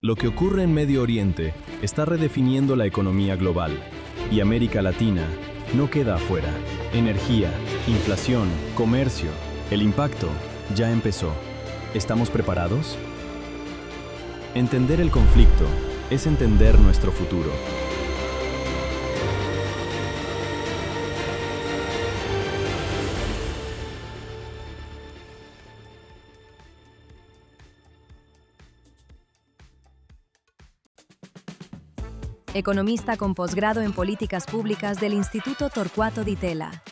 Lo que ocurre en Medio Oriente está redefiniendo la economía global y América Latina no queda afuera. Energía, inflación, comercio, el impacto ya empezó. ¿Estamos preparados? Entender el conflicto es entender nuestro futuro. Economista con posgrado en Políticas Públicas del Instituto Torquato Di Tella.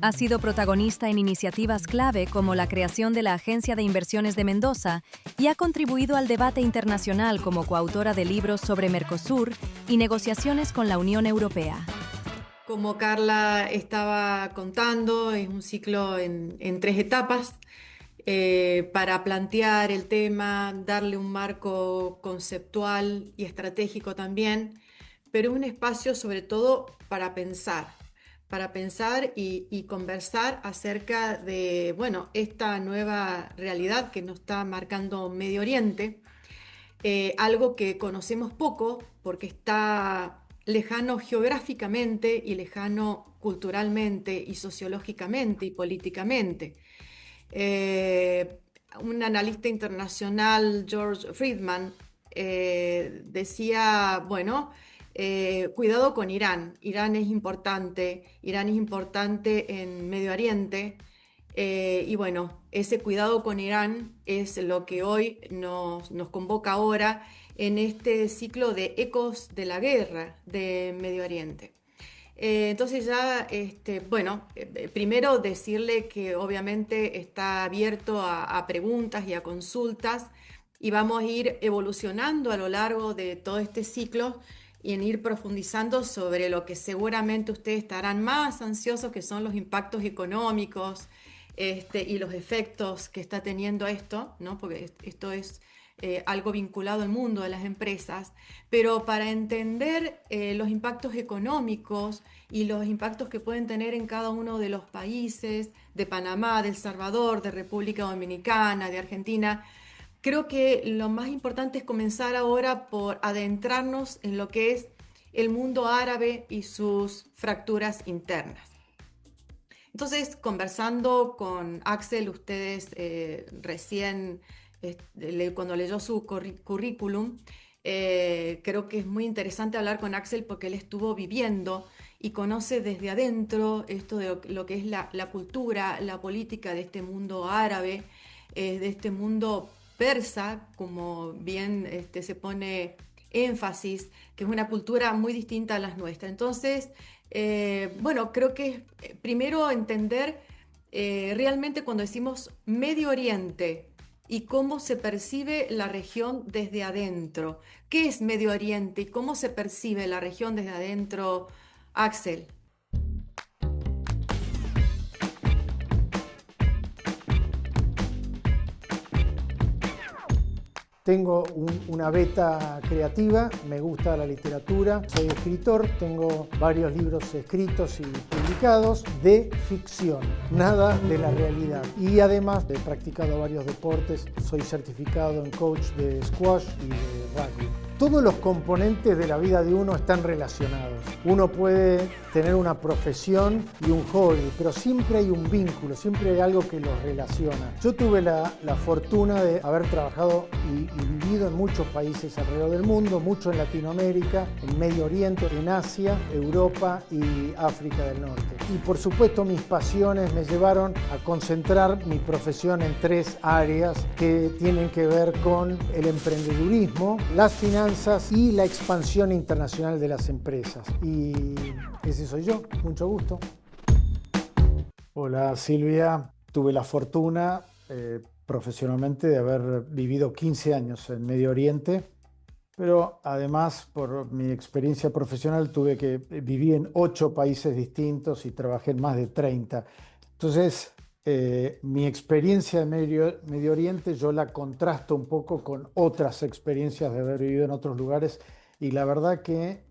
Ha sido protagonista en iniciativas clave como la creación de la Agencia de Inversiones de Mendoza y ha contribuido al debate internacional como coautora de libros sobre Mercosur y negociaciones con la Unión Europea. Como Carla estaba contando, es un ciclo en 3 etapas para plantear el tema, darle un marco conceptual y estratégico también, pero es un espacio sobre todo para pensar y conversar acerca de, bueno, esta nueva realidad que nos está marcando Medio Oriente, algo que conocemos poco porque está lejano geográficamente y lejano culturalmente y sociológicamente y políticamente. Eh, un analista internacional, George Friedman, decía, bueno, cuidado con Irán. Irán es importante en Medio Oriente. Y bueno, ese cuidado con Irán es lo que hoy nos convoca ahora en este ciclo de ecos de la guerra de Medio Oriente. Entonces ya, bueno, primero decirle que obviamente está abierto a preguntas y a consultas y vamos a ir evolucionando a lo largo de todo este ciclo y en ir profundizando sobre lo que seguramente ustedes estarán más ansiosos, que son los impactos económicos, y los efectos que está teniendo esto, ¿no? Porque esto es algo vinculado al mundo de las empresas, pero para entender los impactos económicos y los impactos que pueden tener en cada uno de los países, de Panamá, de El Salvador, de República Dominicana, de Argentina, creo que lo más importante es comenzar ahora por adentrarnos en lo que es el mundo árabe y sus fracturas internas. Entonces, conversando con Axel, ustedes recién, cuando leyó su currículum, creo que es muy interesante hablar con Axel porque él estuvo viviendo y conoce desde adentro esto de lo que es la cultura, la política de este mundo árabe, de este mundo persa, como bien se pone énfasis, que es una cultura muy distinta a las nuestras. Entonces, bueno, creo que primero entender realmente cuando decimos Medio Oriente y cómo se percibe la región desde adentro. ¿Qué es Medio Oriente y cómo se percibe la región desde adentro, Axel? Tengo una beta creativa, me gusta la literatura, soy escritor, tengo varios libros escritos y publicados de ficción, nada de la realidad. Y además he practicado varios deportes, soy certificado en coach de squash y de rugby. Todos los componentes de la vida de uno están relacionados. Uno puede tener una profesión y un hobby, pero siempre hay un vínculo, siempre hay algo que los relaciona. Yo tuve la fortuna de haber trabajado y vivido en muchos países alrededor del mundo, mucho en Latinoamérica, en Medio Oriente, en Asia, Europa y África del Norte. Y por supuesto mis pasiones me llevaron a concentrar mi profesión en 3 áreas que tienen que ver con el emprendedurismo, las finanzas y la expansión internacional de las empresas. Y ese soy yo, mucho gusto. Hola Silvia, tuve la fortuna profesionalmente de haber vivido 15 años en Medio Oriente, pero además por mi experiencia profesional tuve que vivir en 8 países distintos y trabajé en más de 30. Entonces, mi experiencia en Medio Oriente yo la contrasto un poco con otras experiencias de haber vivido en otros lugares y la verdad que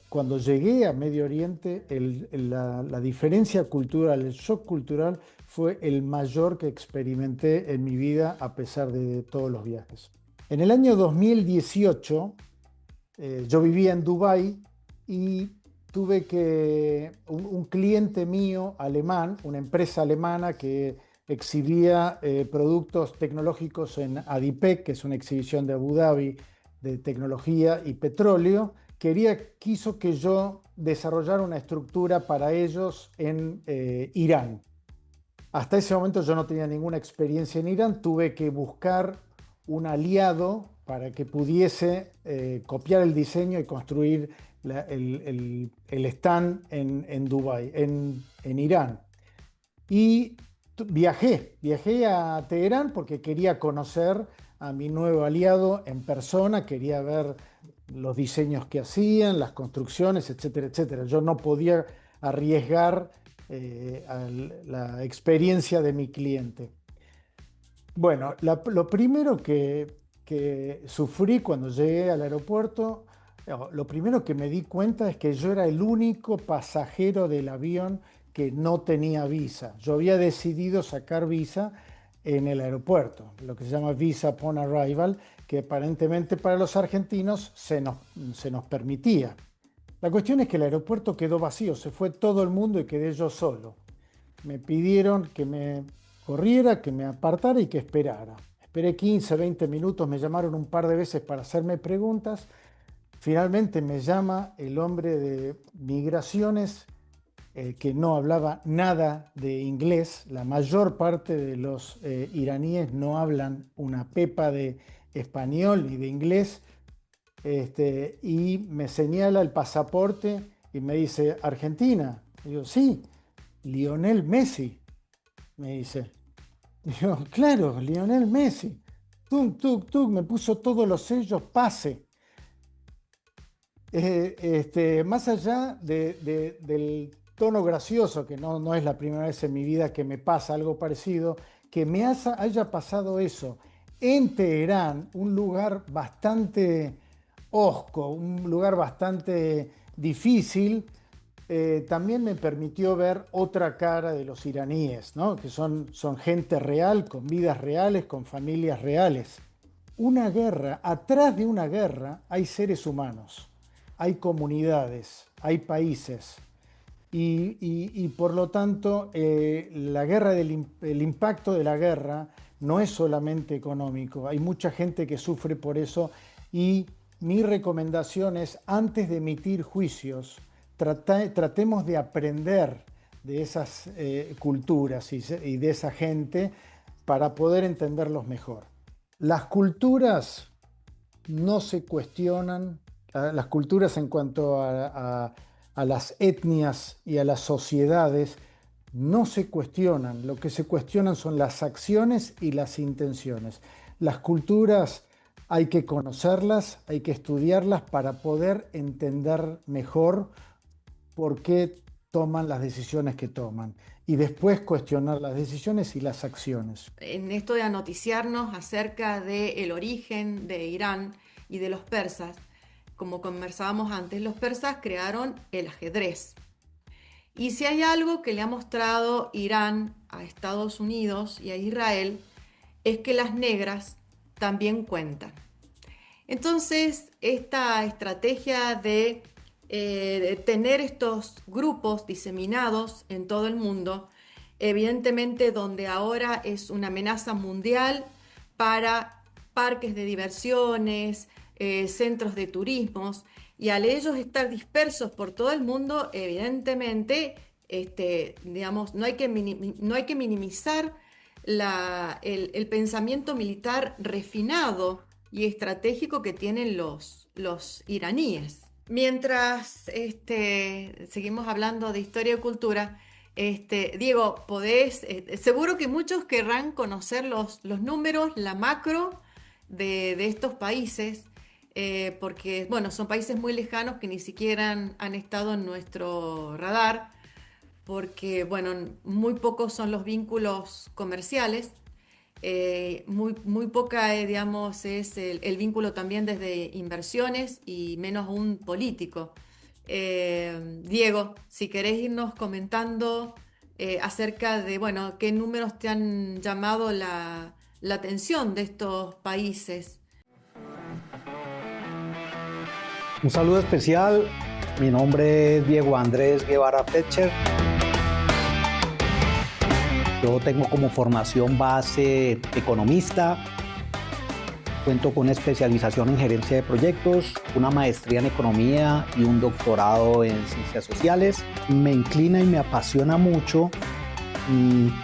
cuando llegué a Medio Oriente la diferencia cultural, el shock cultural fue el mayor que experimenté en mi vida a pesar de todos los viajes. En el año 2018, yo vivía en Dubái y tuve un cliente mío alemán, una empresa alemana que exhibía productos tecnológicos en ADIPEC, que es una exhibición de Abu Dhabi de tecnología y petróleo, quiso que yo desarrollara una estructura para ellos en Irán. Hasta ese momento yo no tenía ninguna experiencia en Irán, tuve que buscar un aliado para que pudiese copiar el diseño y construir el stand en Dubái, en Irán. Y viajé a Teherán porque quería conocer a mi nuevo aliado en persona, quería ver los diseños que hacían, las construcciones, etcétera, etcétera. Yo no podía arriesgar la experiencia de mi cliente. Bueno, lo primero que sufrí cuando llegué al aeropuerto, lo primero que me di cuenta es que yo era el único pasajero del avión que no tenía visa. Yo había decidido sacar visa en el aeropuerto, lo que se llama Visa Upon Arrival, que aparentemente para los argentinos se nos permitía. La cuestión es que el aeropuerto quedó vacío, se fue todo el mundo y quedé yo solo. Me pidieron que me corriera, que me apartara y que esperara. Esperé 15, 20 minutos, me llamaron un par de veces para hacerme preguntas. Finalmente me llama el hombre de migraciones, que no hablaba nada de inglés. La mayor parte de los iraníes no hablan una pepa de español ni de inglés. Y me señala el pasaporte y me dice, ¿Argentina? Y yo, sí, Lionel Messi, me dice. Y yo, claro, Lionel Messi. Tum, tum, tum, me puso todos los sellos, pase. Más allá del tono gracioso, que no es la primera vez en mi vida que me pasa algo parecido, que me haya pasado eso en Teherán, un lugar bastante hosco, un lugar bastante difícil, también me permitió ver otra cara de los iraníes, ¿no? Que son gente real, con vidas reales, con familias reales. Una guerra, atrás de una guerra hay seres humanos, hay comunidades, hay países. Y por lo tanto, la guerra el impacto de la guerra no es solamente económico. Hay mucha gente que sufre por eso y mi recomendación es, antes de emitir juicios, tratemos de aprender de esas culturas y de esa gente para poder entenderlos mejor. Las culturas no se cuestionan, las culturas en cuanto a las etnias y a las sociedades no se cuestionan, lo que se cuestionan son las acciones y las intenciones. Las culturas hay que conocerlas, hay que estudiarlas para poder entender mejor por qué toman las decisiones que toman y después cuestionar las decisiones y las acciones. En esto de anoticiarnos acerca del origen de Irán y de los persas, como conversábamos antes, los persas crearon el ajedrez. Y si hay algo que le ha mostrado Irán a Estados Unidos y a Israel, es que las negras también cuentan. Entonces, esta estrategia de tener estos grupos diseminados en todo el mundo, evidentemente donde ahora es una amenaza mundial para parques de diversiones, centros de turismos, y al ellos estar dispersos por todo el mundo, evidentemente, digamos, no hay que minimizar el pensamiento militar refinado y estratégico que tienen los iraníes. Mientras seguimos hablando de historia y cultura, Diego, seguro que muchos querrán conocer los números, la macro de estos países, porque bueno, son países muy lejanos que ni siquiera han estado en nuestro radar, porque bueno, muy pocos son los vínculos comerciales. Muy poca, digamos, es el vínculo también desde inversiones y menos aún político. Diego, si querés irnos comentando acerca de, bueno, qué números te han llamado la atención de estos países. Un saludo especial, mi nombre es Diego Andrés Guevara Fletcher. Yo tengo como formación base economista, cuento con una especialización en gerencia de proyectos, una maestría en economía y un doctorado en ciencias sociales. Me inclina y me apasiona mucho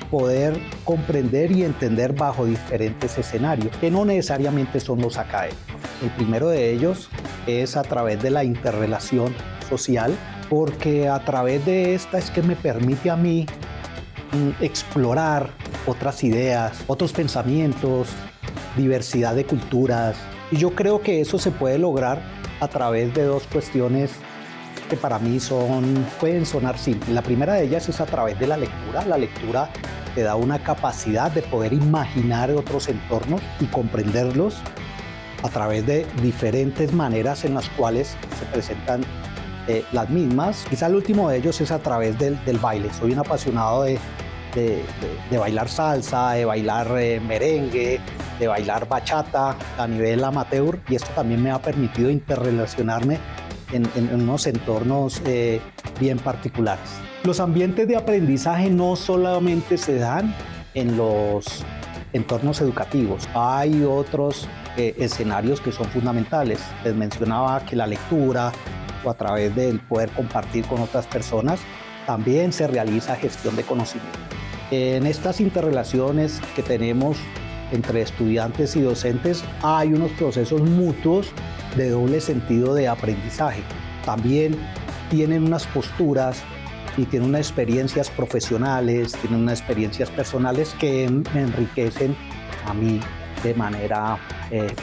poder comprender y entender bajo diferentes escenarios, que no necesariamente son los académicos. El primero de ellos es a través de la interrelación social, porque a través de esta es que me permite a mí explorar otras ideas, otros pensamientos, diversidad de culturas. Y yo creo que eso se puede lograr a través de dos cuestiones que para mí pueden sonar simples. La primera de ellas es a través de la lectura. La lectura te da una capacidad de poder imaginar otros entornos y comprenderlos a través de diferentes maneras en las cuales se presentan las mismas. Quizá el último de ellos es a través del baile. Soy un apasionado de bailar salsa, de bailar merengue, de bailar bachata a nivel amateur, y esto también me ha permitido interrelacionarme en unos entornos bien particulares. Los ambientes de aprendizaje no solamente se dan en los entornos educativos, hay otros escenarios que son fundamentales. Les mencionaba que la lectura o a través del poder compartir con otras personas también se realiza gestión de conocimiento. En estas interrelaciones que tenemos entre estudiantes y docentes hay unos procesos mutuos de doble sentido de aprendizaje. También tienen unas posturas y tienen unas experiencias profesionales, tienen unas experiencias personales que me enriquecen a mí de manera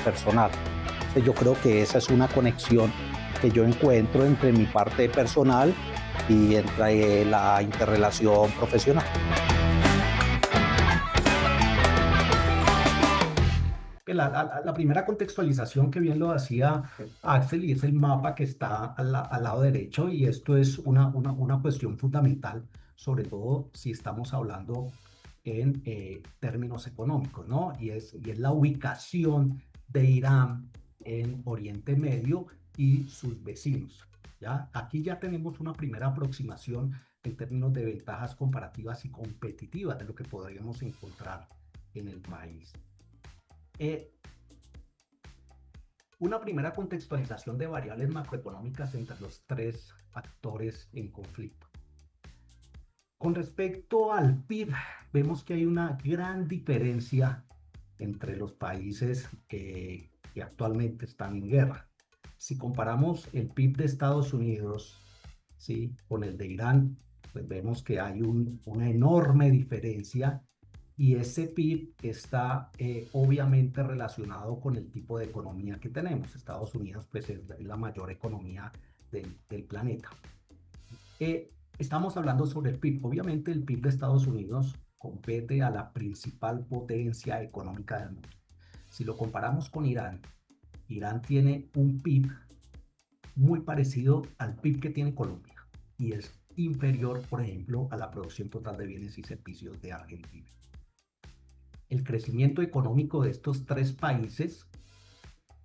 personal. Entonces, yo creo que esa es una conexión que yo encuentro entre mi parte personal y entre la interrelación profesional. La primera contextualización, que bien lo hacía Axel, y es el mapa que está al lado derecho, y esto es una cuestión fundamental, sobre todo si estamos hablando en términos económicos, ¿no? Y es la ubicación de Irán en Oriente Medio y sus vecinos, ¿ya? Aquí ya tenemos una primera aproximación en términos de ventajas comparativas y competitivas de lo que podríamos encontrar en el país. Una primera contextualización de variables macroeconómicas entre los tres actores en conflicto. Con respecto al PIB, vemos que hay una gran diferencia entre los países que actualmente están en guerra. Si comparamos el PIB de Estados Unidos, ¿sí?, con el de Irán, pues vemos que hay una enorme diferencia. Y ese PIB está obviamente relacionado con el tipo de economía que tenemos. Estados Unidos pues, es la mayor economía del planeta. Estamos hablando sobre el PIB. Obviamente el PIB de Estados Unidos compete a la principal potencia económica del mundo. Si lo comparamos con Irán, Irán tiene un PIB muy parecido al PIB que tiene Colombia y es inferior, por ejemplo, a la producción total de bienes y servicios de Argentina. El crecimiento económico de estos tres países,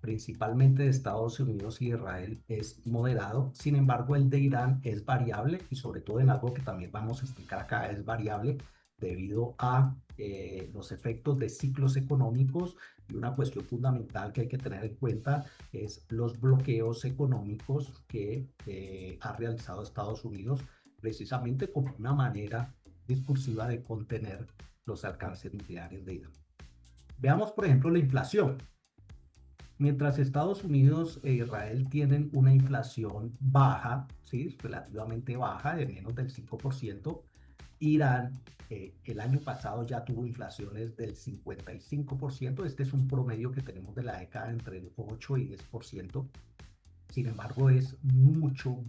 principalmente de Estados Unidos y Israel, es moderado. Sin embargo, el de Irán es variable, y sobre todo en algo que también vamos a explicar acá, es variable debido a los efectos de ciclos económicos, y una cuestión fundamental que hay que tener en cuenta es los bloqueos económicos que ha realizado Estados Unidos, precisamente como una manera discursiva de contener los alcances nucleares de Irán. Veamos, por ejemplo, la inflación. Mientras Estados Unidos e Israel tienen una inflación baja, ¿sí?, relativamente baja, de menos del 5%, Irán el año pasado ya tuvo inflaciones del 55%. Este es un promedio que tenemos de la década entre el 8 y 10%. Sin embargo, es mucho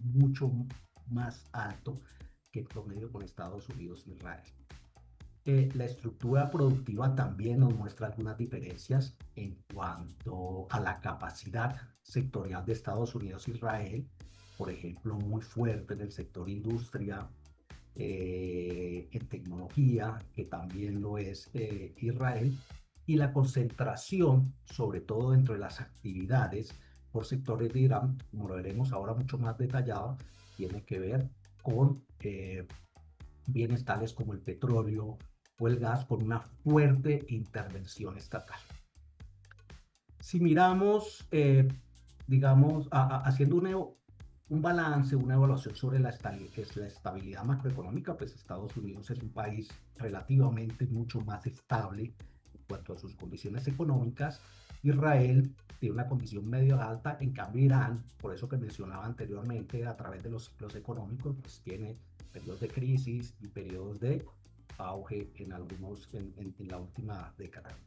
más alto que el promedio con Estados Unidos y Israel. La estructura productiva también nos muestra algunas diferencias en cuanto a la capacidad sectorial de Estados Unidos e Israel, por ejemplo, muy fuerte en el sector industria, en tecnología, que también lo es Israel, y la concentración, sobre todo dentro de las actividades por sectores de Irán, como lo veremos ahora mucho más detallado, tiene que ver con bienes tales como el petróleo o el gas, con una fuerte intervención estatal. Si miramos, digamos, haciendo un balance, una evaluación sobre la estabilidad macroeconómica, pues Estados Unidos es un país relativamente mucho más estable en cuanto a sus condiciones económicas. Israel tiene una condición medio alta, en cambio Irán, por eso que mencionaba anteriormente, a través de los ciclos económicos, pues tiene periodos de crisis y periodos de auge en algunos, en la última década.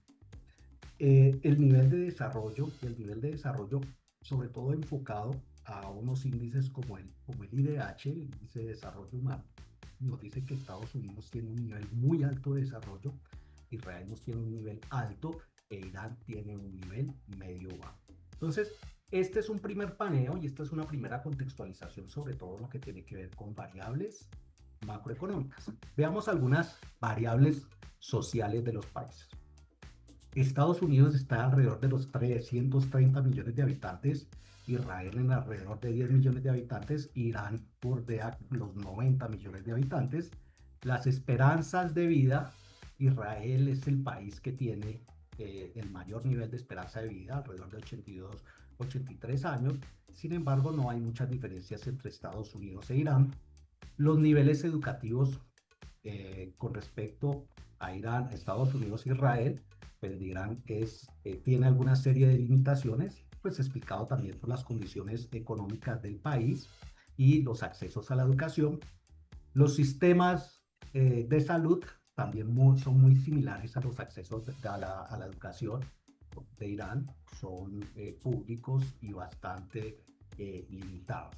El nivel de desarrollo y el nivel de desarrollo, sobre todo enfocado a unos índices como el IDH, el Índice de Desarrollo Humano, nos dice que Estados Unidos tiene un nivel muy alto de desarrollo, Israel nos tiene un nivel alto e Irán tiene un nivel medio bajo. Entonces, este es un primer paneo y esta es una primera contextualización sobre todo lo que tiene que ver con variables macroeconómicas. Veamos algunas variables sociales de los países. Estados Unidos está alrededor de los 330 millones de habitantes, Israel en alrededor de 10 millones de habitantes, Irán bordea los 90 millones de habitantes. Las esperanzas de vida, Israel es el país que tiene el mayor nivel de esperanza de vida, alrededor de 82, 83 años. Sin embargo, no hay muchas diferencias entre Estados Unidos e Irán. Los niveles educativos con respecto a Irán, Estados Unidos e Israel, pues Irán tiene alguna serie de limitaciones, pues explicado también por las condiciones económicas del país y los accesos a la educación. Los sistemas de salud también son muy similares a los accesos a la educación de Irán, son públicos y bastante limitados.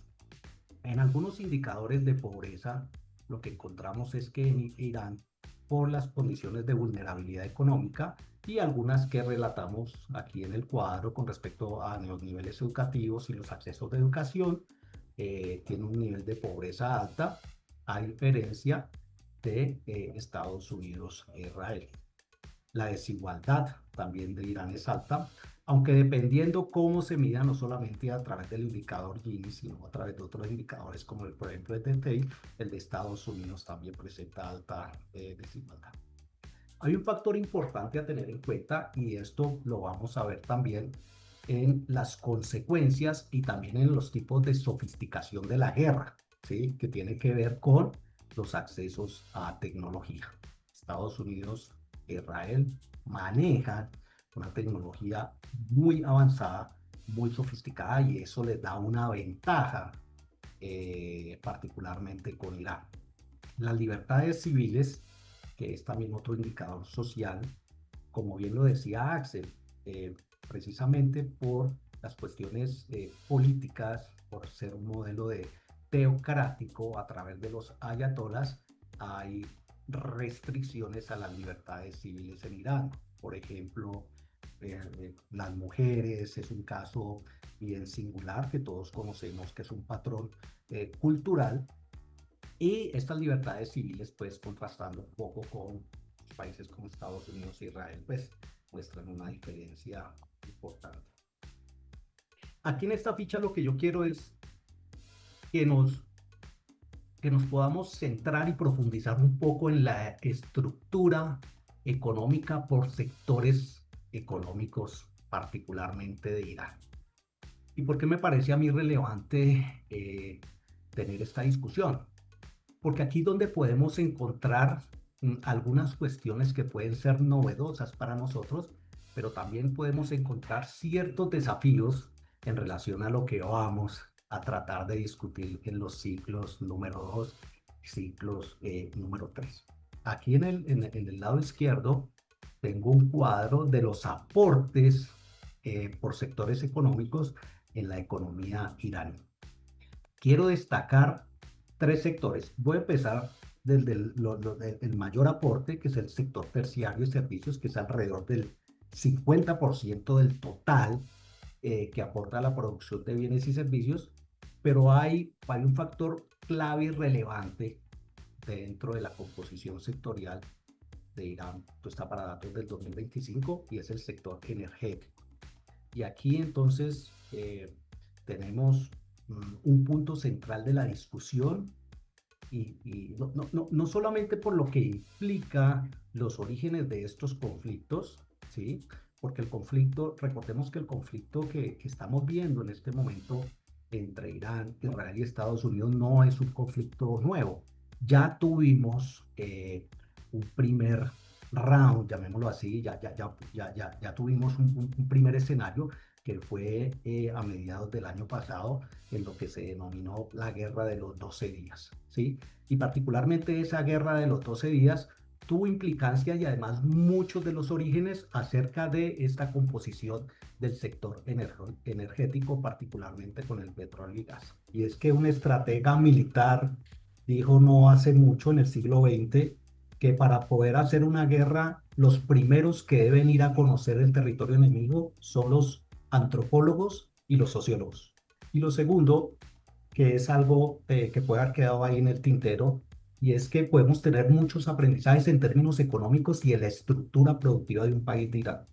En algunos indicadores de pobreza, lo que encontramos es que en Irán, por las condiciones de vulnerabilidad económica y algunas que relatamos aquí en el cuadro con respecto a los niveles educativos y los accesos de educación, tiene un nivel de pobreza alta, a diferencia de Estados Unidos e Israel. La desigualdad también de Irán es alta, aunque dependiendo cómo se mida, no solamente a través del indicador Gini, sino a través de otros indicadores como por ejemplo el DTI, el de Estados Unidos también presenta alta desigualdad. Hay un factor importante a tener en cuenta y esto lo vamos a ver también en las consecuencias y también en los tipos de sofisticación de la guerra, ¿sí? Que tiene que ver con los accesos a tecnología. Estados Unidos e Israel manejan una tecnología muy avanzada, muy sofisticada y eso les da una ventaja particularmente con Irán. Las libertades civiles, que es también otro indicador social, como bien lo decía Axel, precisamente por las cuestiones políticas, por ser un modelo de teocrático a través de los ayatolás, hay restricciones a las libertades civiles en Irán. Por ejemplo, las mujeres es un caso bien singular que todos conocemos que es un patrón cultural y estas libertades civiles pues contrastando un poco con países como Estados Unidos e Israel pues muestran una diferencia importante. Aquí en esta ficha lo que yo quiero es que nos podamos centrar y profundizar un poco en la estructura económica por sectores económicos, particularmente de Irán. ¿Y por qué me parece a mí relevante tener esta discusión? Porque aquí es donde podemos encontrar algunas cuestiones que pueden ser novedosas para nosotros, pero también podemos encontrar ciertos desafíos en relación a lo que vamos a tratar de discutir en los ciclos número 2 y ciclos número 3. Aquí en el lado izquierdo tengo un cuadro de los aportes por sectores económicos en la economía iraní. Quiero destacar 3 sectores. Voy a empezar desde el mayor aporte, que es el sector terciario y servicios, que es alrededor del 50% del total que aporta a la producción de bienes y servicios, pero hay un factor clave y relevante dentro de la composición sectorial de Irán. Esto está para datos del 2025 y es el sector energético. Y aquí entonces tenemos un punto central de la discusión no solamente por lo que implica los orígenes de estos conflictos, ¿sí? Porque el conflicto, recordemos que el conflicto que estamos viendo en este momento entre Irán, Israel y Estados Unidos no es un conflicto nuevo. Ya tuvimos un primer round, llamémoslo así, ya tuvimos un primer escenario que fue a mediados del año pasado en lo que se denominó la Guerra de los 12 días, ¿sí? Y particularmente esa Guerra de los 12 días tuvo implicancia y además muchos de los orígenes acerca de esta composición del sector energético, particularmente con el petróleo y gas. Y es que un estratega militar dijo no hace mucho, en el siglo XX, que para poder hacer una guerra, los primeros que deben ir a conocer el territorio enemigo son los antropólogos y los sociólogos. Y lo segundo, que es algo que puede haber quedado ahí en el tintero, y es que podemos tener muchos aprendizajes en términos económicos y en la estructura productiva de un país de Irán,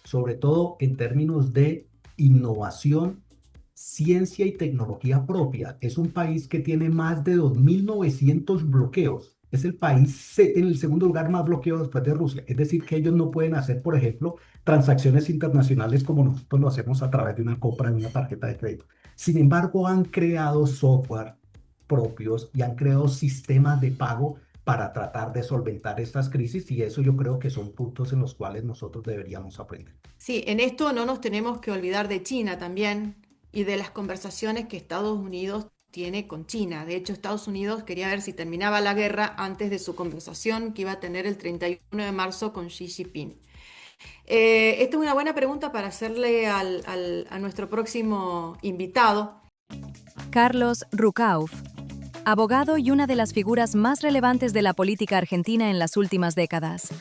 sobre todo en términos de innovación, ciencia y tecnología propia. Es un país que tiene más de 2.900 bloqueos. Es el país en el segundo lugar más bloqueado después de Rusia. Es decir, que ellos no pueden hacer, por ejemplo, transacciones internacionales como nosotros lo hacemos a través de una compra de una tarjeta de crédito. Sin embargo, han creado software propios y han creado sistemas de pago para tratar de solventar estas crisis, y eso yo creo que son puntos en los cuales nosotros deberíamos aprender. Sí, en esto no nos tenemos que olvidar de China también y de las conversaciones que Estados Unidos tiene con China. De hecho, Estados Unidos quería ver si terminaba la guerra antes de su conversación que iba a tener el 31 de marzo con Xi Jinping. Esta es una buena pregunta para hacerle a nuestro próximo invitado. Carlos Rucauf, abogado y una de las figuras más relevantes de la política argentina en las últimas décadas.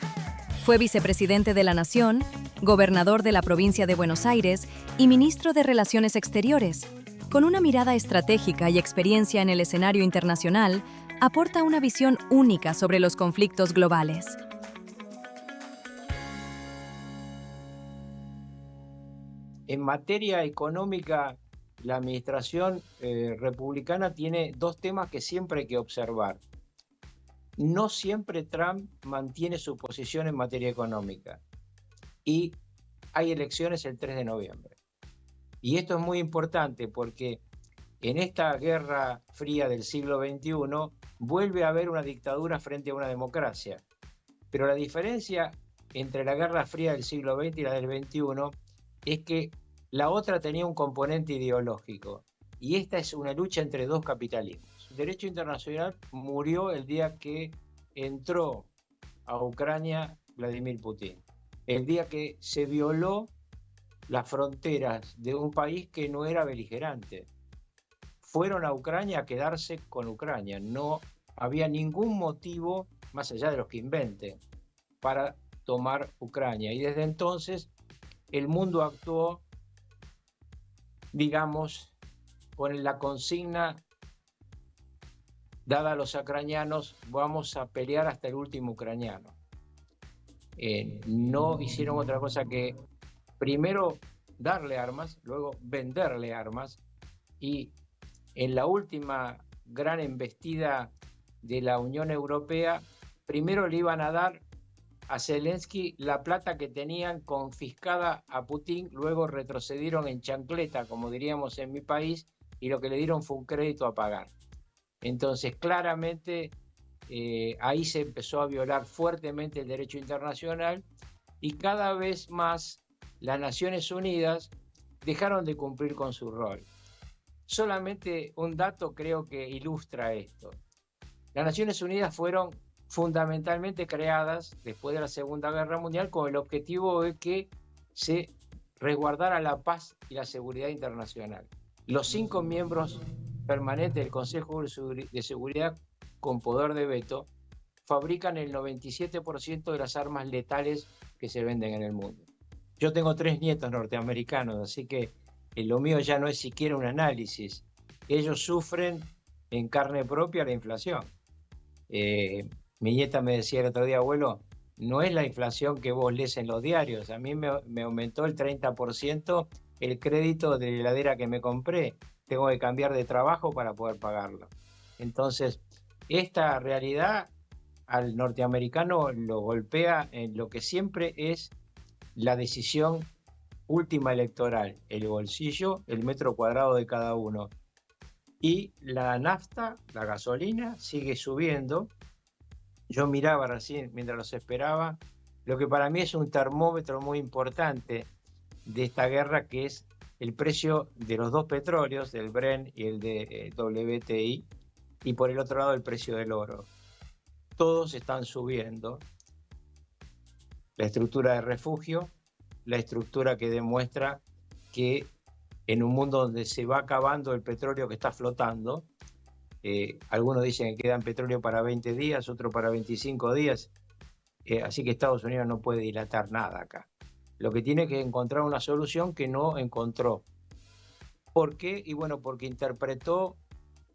Fue vicepresidente de la Nación, gobernador de la provincia de Buenos Aires y ministro de Relaciones Exteriores. Con una mirada estratégica y experiencia en el escenario internacional, aporta una visión única sobre los conflictos globales. En materia económica, la administración republicana tiene dos temas que siempre hay que observar. No siempre Trump mantiene su posición en materia económica y hay elecciones el 3 de noviembre. Y esto es muy importante porque en esta guerra fría del siglo XXI vuelve a haber una dictadura frente a una democracia. Pero la diferencia entre la guerra fría del siglo XX y la del XXI es que la otra tenía un componente ideológico y esta es una lucha entre dos capitalismos. El derecho internacional murió el día que entró a Ucrania Vladimir Putin, el día que se violó las fronteras de un país que no era beligerante. Fueron a Ucrania a quedarse con Ucrania, no había ningún motivo, más allá de los que inventen, para tomar Ucrania. Y desde entonces el mundo actuó, digamos, con la consigna dada a los ucranianos: vamos a pelear hasta el último ucraniano. No hicieron otra cosa que primero darle armas, luego venderle armas, y en la última gran embestida de la Unión Europea, primero le iban a dar a Zelensky la plata que tenían confiscada a Putin, luego retrocedieron en chancleta, como diríamos en mi país, y lo que le dieron fue un crédito a pagar. Entonces, claramente, ahí se empezó a violar fuertemente el derecho internacional y cada vez más las Naciones Unidas dejaron de cumplir con su rol. Solamente un dato creo que ilustra esto. Las Naciones Unidas fueron fundamentalmente creadas después de la Segunda Guerra Mundial con el objetivo de que se resguardara la paz y la seguridad internacional. Los 5 miembros permanentes del Consejo de Seguridad con poder de veto fabrican el 97% de las armas letales que se venden en el mundo. Yo tengo 3 nietos norteamericanos, así que lo mío ya no es siquiera un análisis. Ellos sufren en carne propia la inflación. Mi nieta me decía el otro día: abuelo, no es la inflación que vos lees en los diarios. A mí me aumentó el 30% el crédito de la heladera que me compré, tengo que cambiar de trabajo para poder pagarlo. Entonces, esta realidad al norteamericano lo golpea en lo que siempre es la decisión última electoral, el bolsillo, el metro cuadrado de cada uno. Y la nafta, la gasolina, sigue subiendo. Yo miraba recién, mientras los esperaba, lo que para mí es un termómetro muy importante de esta guerra, que es el precio de los dos petróleos, del Brent y el de WTI, y por el otro lado el precio del oro. Todos están subiendo. La estructura de refugio, la estructura que demuestra que en un mundo donde se va acabando el petróleo que está flotando, algunos dicen que quedan petróleo para 20 días, otros para 25 días, así que Estados Unidos no puede dilatar nada acá. Lo que tiene que encontrar una solución que no encontró. ¿Por qué? Y bueno, porque interpretó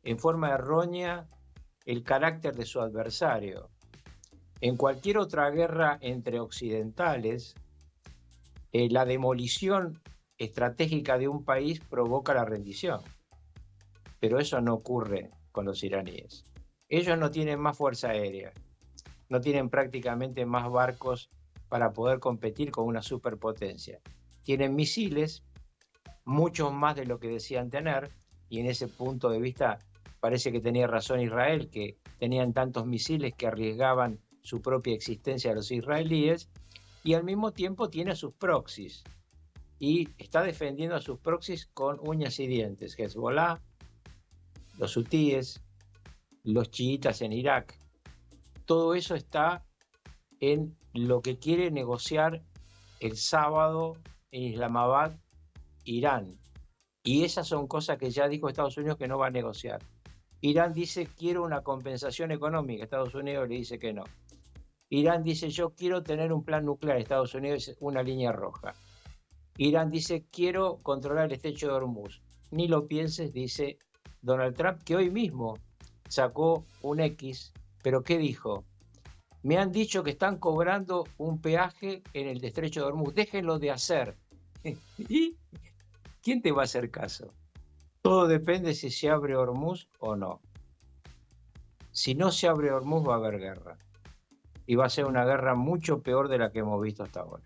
en forma errónea el carácter de su adversario. En cualquier otra guerra entre occidentales, la demolición estratégica de un país provoca la rendición. Pero eso no ocurre con los iraníes. Ellos no tienen más fuerza aérea, no tienen prácticamente más barcos para poder competir con una superpotencia. Tienen misiles, muchos más de lo que decían tener, y en ese punto de vista parece que tenía razón Israel, que tenían tantos misiles que arriesgaban su propia existencia a los israelíes, y al mismo tiempo tiene a sus proxies, y está defendiendo a sus proxies con uñas y dientes. Hezbollah, los hutíes, los chiitas en Irak, todo eso está en lo que quiere negociar el sábado en Islamabad, Irán. Y esas son cosas que ya dijo Estados Unidos que no va a negociar. Irán dice, quiero una compensación económica. Estados Unidos le dice que no. Irán dice, yo quiero tener un plan nuclear. Estados Unidos dice, una línea roja. Irán dice, quiero controlar el estrecho de Hormuz. Ni lo pienses, dice Donald Trump, que hoy mismo sacó un X, pero ¿qué dijo? Me han dicho que están cobrando un peaje en el estrecho de Hormuz. Déjenlo de hacer. ¿Y quién te va a hacer caso? Todo depende si se abre Hormuz o no. Si no se abre Hormuz va a haber guerra. Y va a ser una guerra mucho peor de la que hemos visto hasta ahora.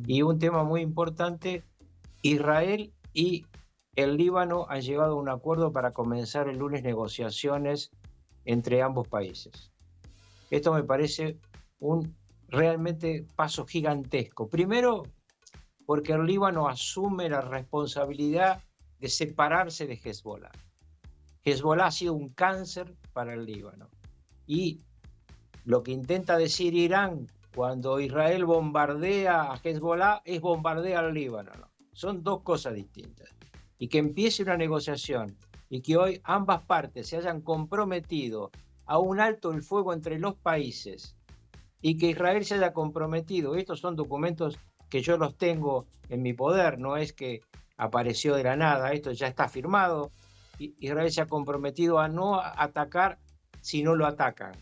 Y un tema muy importante, Israel y el Líbano han llegado a un acuerdo para comenzar el lunes negociaciones entre ambos países. Esto me parece un realmente paso gigantesco. Primero, porque el Líbano asume la responsabilidad de separarse de Hezbollah. Hezbollah ha sido un cáncer para el Líbano. Y lo que intenta decir Irán cuando Israel bombardea a Hezbollah es bombardear al Líbano. ¿No? Son dos cosas distintas. Y que empiece una negociación y que hoy ambas partes se hayan comprometido a un alto el fuego entre los países y que Israel se haya comprometido. Estos son documentos que yo los tengo en mi poder, no es que apareció de la nada, esto ya está firmado. Israel se ha comprometido a no atacar si no lo atacan.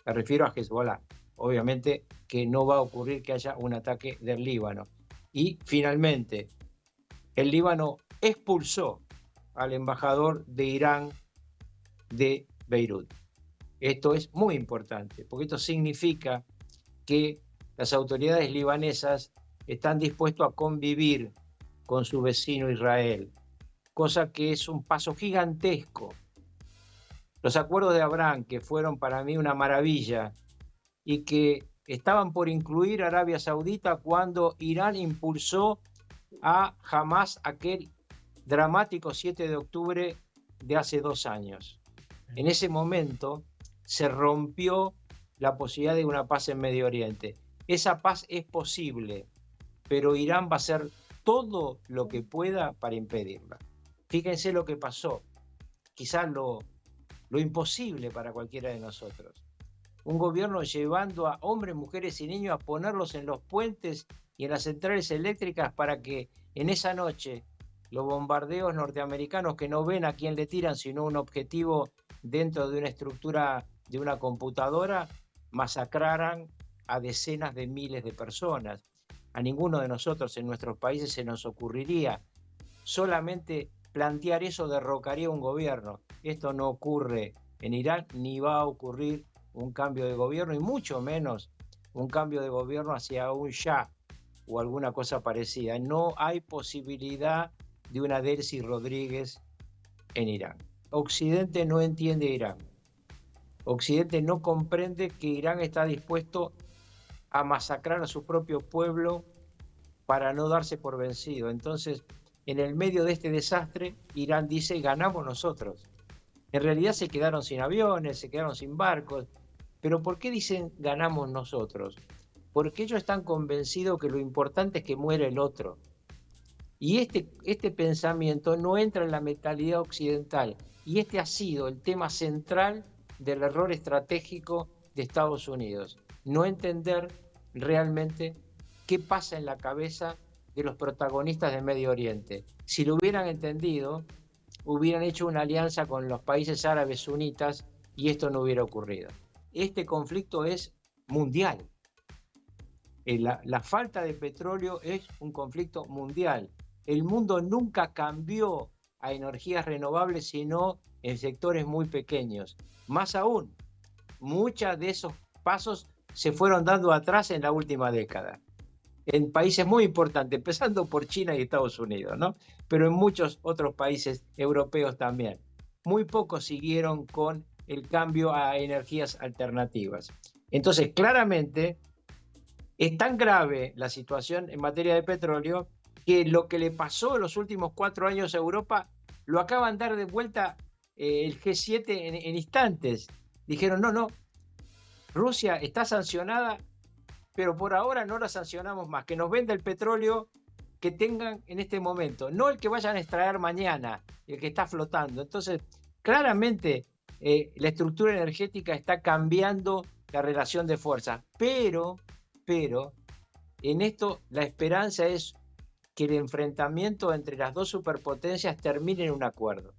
Me refiero a Hezbollah. Obviamente que no va a ocurrir que haya un ataque del Líbano. Y finalmente, el Líbano expulsó al embajador de Irán de Beirut. Esto es muy importante, porque esto significa que las autoridades libanesas están dispuestas a convivir con su vecino Israel, cosa que es un paso gigantesco. Los acuerdos de Abraham, que fueron para mí una maravilla y que estaban por incluir a Arabia Saudita cuando Irán impulsó a Hamás aquel dramático 7 de octubre de hace 2 años. En ese momento se rompió la posibilidad de una paz en Medio Oriente. Esa paz es posible, pero Irán va a hacer todo lo que pueda para impedirla. Fíjense lo que pasó, quizás lo imposible para cualquiera de nosotros. Un gobierno llevando a hombres, mujeres y niños a ponerlos en los puentes y en las centrales eléctricas para que en esa noche los bombardeos norteamericanos, que no ven a quién le tiran sino un objetivo dentro de una estructura de una computadora, masacraran a decenas de miles de personas. a ninguno de nosotros en nuestros países se nos ocurriría. Solamente plantear eso derrocaría un gobierno. Esto no ocurre en Irán, ni va a ocurrir un cambio de gobierno, y mucho menos un cambio de gobierno hacia un Shah o alguna cosa parecida. No hay posibilidad de una Delcy Rodríguez en Irán. Occidente no entiende Irán. Occidente no comprende que Irán está dispuesto a masacrar a su propio pueblo para no darse por vencido. Entonces, en el medio de este desastre, Irán dice, ganamos nosotros. En realidad se quedaron sin aviones, se quedaron sin barcos. ¿Pero por qué dicen ganamos nosotros? Porque ellos están convencidos que lo importante es que muera el otro. Y este pensamiento no entra en la mentalidad occidental. Y este ha sido el tema central del error estratégico de Estados Unidos. No entender realmente qué pasa en la cabeza de los protagonistas de Medio Oriente. Si lo hubieran entendido, hubieran hecho una alianza con los países árabes sunitas y esto no hubiera ocurrido. Este conflicto es mundial. La falta de petróleo es un conflicto mundial. El mundo nunca cambió a energías renovables, sino en sectores muy pequeños. Más aún, muchos de esos pasos se fueron dando atrás en la última década. En países muy importantes, empezando por China y Estados Unidos, ¿no? Pero en muchos otros países europeos también. Muy pocos siguieron con el cambio a energías alternativas. Entonces, claramente, es tan grave la situación en materia de petróleo que lo que le pasó en los últimos 4 años a Europa lo acaban de dar de vuelta el G7 en instantes. Dijeron, no, Rusia está sancionada, pero por ahora no la sancionamos más, que nos venda el petróleo que tengan en este momento, no el que vayan a extraer mañana, el que está flotando. Entonces, claramente la estructura energética está cambiando la relación de fuerza, pero en esto la esperanza es que el enfrentamiento entre las dos superpotencias termine en un acuerdo.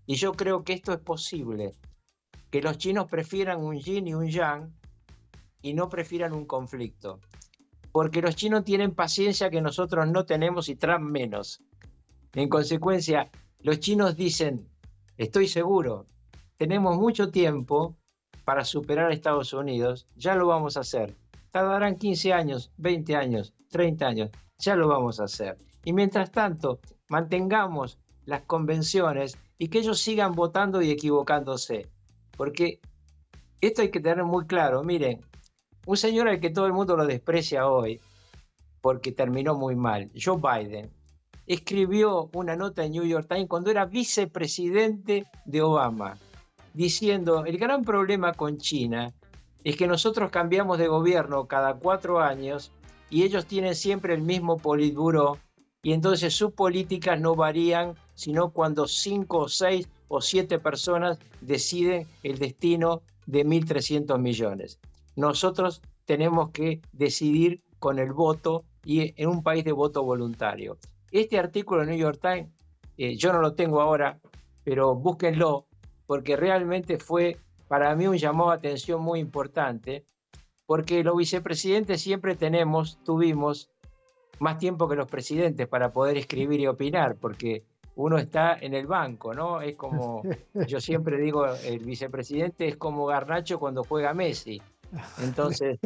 Y yo creo que esto es posible, que los chinos prefieran un yin y un yang y no prefieran un conflicto. Porque los chinos tienen paciencia que nosotros no tenemos y Trump menos. En consecuencia, los chinos dicen, estoy seguro, tenemos mucho tiempo para superar a Estados Unidos, ya lo vamos a hacer. Tardarán 15 años, 20 años, 30 años, ya lo vamos a hacer. Y mientras tanto, mantengamos las convenciones y que ellos sigan votando y equivocándose. Porque esto hay que tener muy claro. Miren, un señor al que todo el mundo lo desprecia hoy, porque terminó muy mal, Joe Biden, escribió una nota en New York Times cuando era vicepresidente de Obama, diciendo, el gran problema con China es que nosotros cambiamos de gobierno cada 4 años y ellos tienen siempre el mismo Politburó y entonces sus políticas no varían sino cuando 5 o 6 o 7 personas deciden el destino de 1.300 millones. Nosotros tenemos que decidir con el voto y en un país de voto voluntario. Este artículo en New York Times, yo no lo tengo ahora, pero búsquenlo, porque realmente fue para mí un llamado de atención muy importante, porque los vicepresidentes siempre tuvimos más tiempo que los presidentes para poder escribir y opinar, porque uno está en el banco, ¿no? Es como, yo siempre digo, el vicepresidente es como Garnacho cuando juega Messi. Entonces,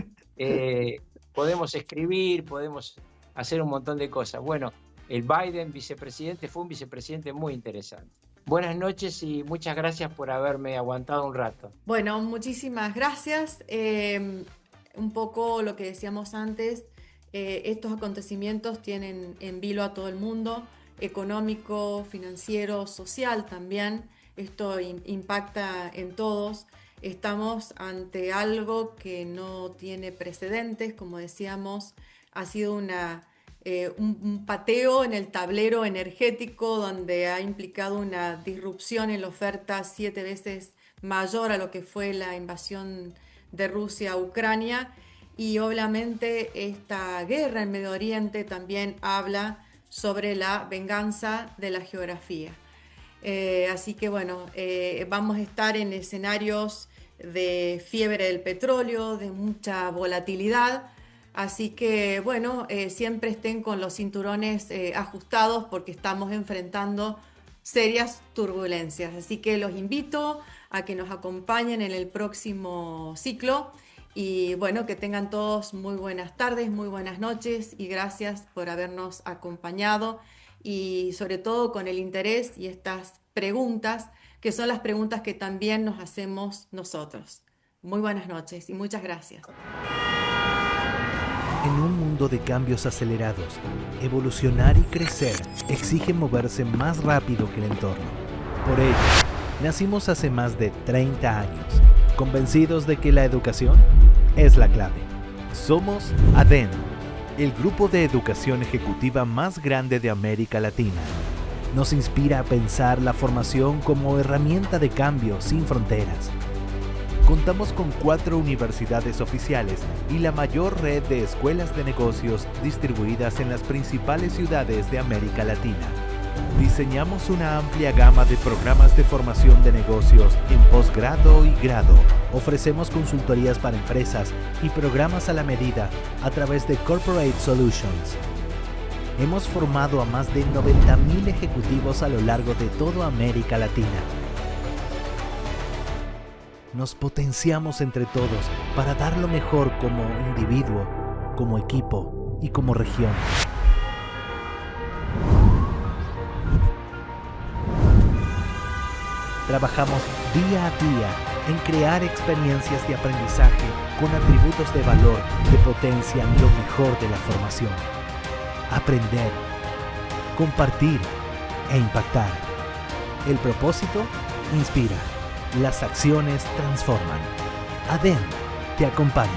podemos escribir, podemos hacer un montón de cosas. Bueno, el Biden vicepresidente fue un vicepresidente muy interesante. Buenas noches y muchas gracias por haberme aguantado un rato. Bueno, muchísimas gracias. Un poco lo que decíamos antes, estos acontecimientos tienen en vilo a todo el mundo, económico, financiero, social también. Esto impacta en todos. Estamos ante algo que no tiene precedentes, como decíamos, ha sido un pateo en el tablero energético donde ha implicado una disrupción en la oferta 7 veces mayor a lo que fue la invasión de Rusia a Ucrania, y obviamente esta guerra en Medio Oriente también habla sobre la venganza de la geografía. Así que bueno, vamos a estar en escenarios de fiebre del petróleo, de mucha volatilidad. Así que, bueno, siempre estén con los cinturones ajustados porque estamos enfrentando serias turbulencias. Así que los invito a que nos acompañen en el próximo ciclo y, bueno, que tengan todos muy buenas tardes, muy buenas noches y gracias por habernos acompañado y sobre todo con el interés y estas preguntas, que son las preguntas que también nos hacemos nosotros. Muy buenas noches y muchas gracias. En un mundo de cambios acelerados, evolucionar y crecer exige moverse más rápido que el entorno. Por ello, nacimos hace más de 30 años, convencidos de que la educación es la clave. Somos ADEN, el grupo de educación ejecutiva más grande de América Latina. Nos inspira a pensar la formación como herramienta de cambio sin fronteras. Contamos con 4 universidades oficiales y la mayor red de escuelas de negocios distribuidas en las principales ciudades de América Latina. Diseñamos una amplia gama de programas de formación de negocios en posgrado y grado. Ofrecemos consultorías para empresas y programas a la medida a través de Corporate Solutions. Hemos formado a más de 90,000 ejecutivos a lo largo de toda América Latina. Nos potenciamos entre todos para dar lo mejor como individuo, como equipo y como región. Trabajamos día a día en crear experiencias de aprendizaje con atributos de valor que potencian lo mejor de la formación. Aprender, compartir e impactar. El propósito inspira. Las acciones transforman. ADEN te acompaña.